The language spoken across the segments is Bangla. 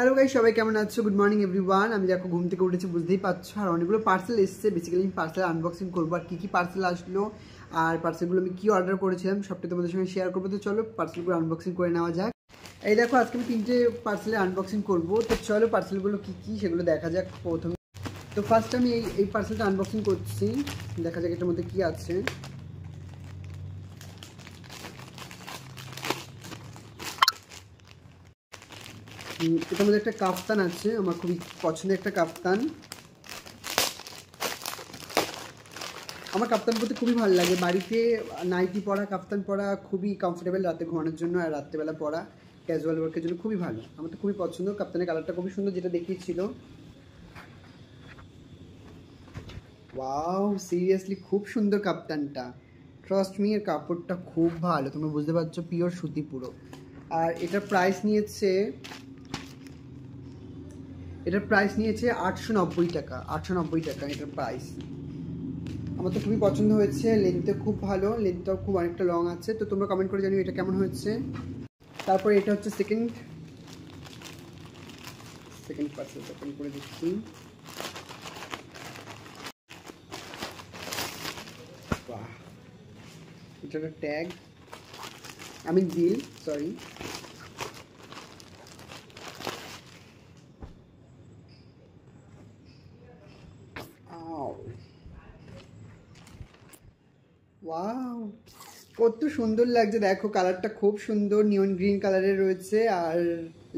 হ্যালো গাইস, সবাই কেমন আছো? Good morning everyone. আমি দেখো ঘুম থেকে উঠেছি, বুঝতেই পারছো। আর অনেকগুলো পার্সেল এসেছে। বেসিক্যালি আমি পার্সেল আনবক্সিং করবো, আর কী পার্সেল আসলো আর পার্সেলগুলো আমি কী অর্ডার করেছিলাম সবটা তোমাদের সঙ্গে শেয়ার করবো। তো চলো পার্সেলগুলো আনবক্সিং করে নেওয়া যাক। এই দেখো, আজকে আমি 3টে পার্সেলের আনবক্সিং করবো। তো চলো পার্সেলগুলো কী সেগুলো দেখা যাক। প্রথমে তো ফার্স্ট আমি এই পার্সেলটা আনবক্সিং করছি। দেখা যাক এটার মধ্যে কী আছে। এটার মধ্যে একটা কাফতান আছে, আমার খুবই পছন্দের একটা কাফতান। আমার কাপ্তান পরতে খুবই ভালো লাগে। বাড়িতে নাইটি পরা, কাপ্তান পরা খুবই কমফোর্টেবল রাতে ঘুমানোর জন্য, আর রাত্রেবেলা পরা ক্যাজুয়াল ওয়ার্কের জন্য খুবই ভালো। আমার তো খুবই পছন্দ। কাপ্তানের কালারটা খুবই সুন্দর, যেটা দেখিয়েছিল। ওয়াও, সিরিয়াসলি খুব সুন্দর কাপ্তানটা। ট্রাস্ট মি, এর কাপড়টা খুব ভালো, তোমরা বুঝতে পারছো, পিওর সুতি পুরো। আর এটার প্রাইস নিয়েছে 890 টাকা। 890 টাকা এটার প্রাইস। আমার তো খুবই পছন্দ হয়েছে। লেন্থটা খুব ভালো, লেন্থটাও খুব অনেকটা লং আছে। তো তোমরা কমেন্ট করে জানিও এটা কেমন হয়েছে। তারপরে এটা হচ্ছে সেকেন্ড পার্সেল ওপেন করে দিচ্ছি। বাহ, এটা একটা ট্যাগ, আমি বিল, সরি। ওয়াও, কত সুন্দর লাগছে দেখো। কালারটা খুব সুন্দর, নিয়ন গ্রিন কালারের রয়েছে, আর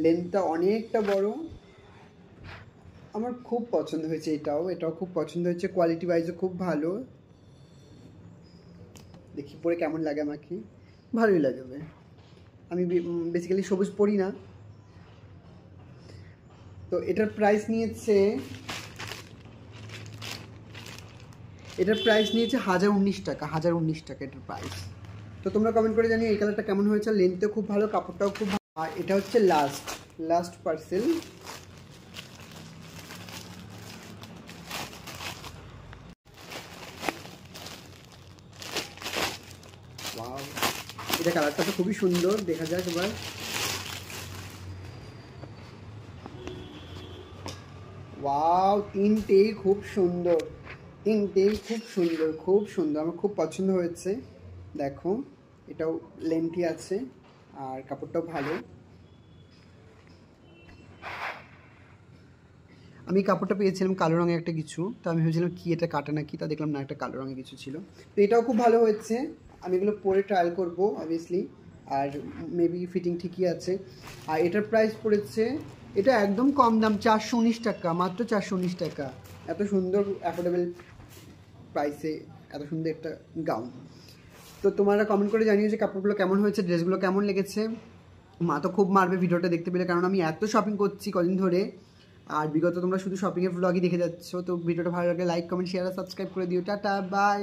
লেন্থটা অনেকটা বড়। আমার খুব পছন্দ হয়েছে। এটাও খুব পছন্দ হয়েছে। কোয়ালিটি ওয়াইজও খুব ভালো। দেখি পরে কেমন লাগে, আমাকে ভালোই লাগবে। আমি বেসিক্যালি সবুজ পরি না। তো এটার প্রাইস নিয়েছে 1019 টাকা। 1019 টাকা এটার প্রাইস। তো তোমরা কমেন্ট করে জানিও এই কালারটা কেমন হয়েছে। লেন্থও খুব ভালো, কাপড়টাও খুব ভালো। আর এটা হচ্ছে লাস্ট পার্সেল। ওয়াও, এটা কালারটা তো খুবই সুন্দর। দেখা যাক এবার। ওয়াও, তিনটেই খুব সুন্দর। আমার খুব পছন্দ হয়েছে। দেখো, এটাও লেন্থি আছে আর কাপড়টাও ভালো। আমি কাপড়টা পেয়েছিলাম কালো রঙের একটা কিছু। তো আমি ভেবেছিলাম কি এটা কাটা নাকি, তা দেখলাম না, একটা কালো রঙের কিছু ছিল। তো এটাও খুব ভালো হয়েছে। আমি এগুলো পরে ট্রায়াল করবো অবভিয়াসলি। আর মেবি ফিটিং ঠিকই আছে। আর এটার প্রাইস পড়েছে, এটা একদম কম দাম, 419 টাকা, মাত্র 419 টাকা। এত সুন্দর অ্যাফোর্ডেবল প্রাইসে এত সুন্দর একটা গাউন। তো তোমরা কমেন্ট করে জানিও যে কাপড়গুলো কেমন হয়েছে, ড্রেসগুলো কেমন লেগেছে। মা তো খুব মারবে ভিডিওটা দেখতে পেলে, কারণ আমি এত শপিং করছি কদিন ধরে। আর বিগত তোমরা শুধু শপিংয়ের ব্লগই দেখে যাচ্ছ। তো ভিডিওটা ভালো লাগলে লাইক, কমেন্ট, শেয়ার আর সাবস্ক্রাইব করে দিও। Tata, by.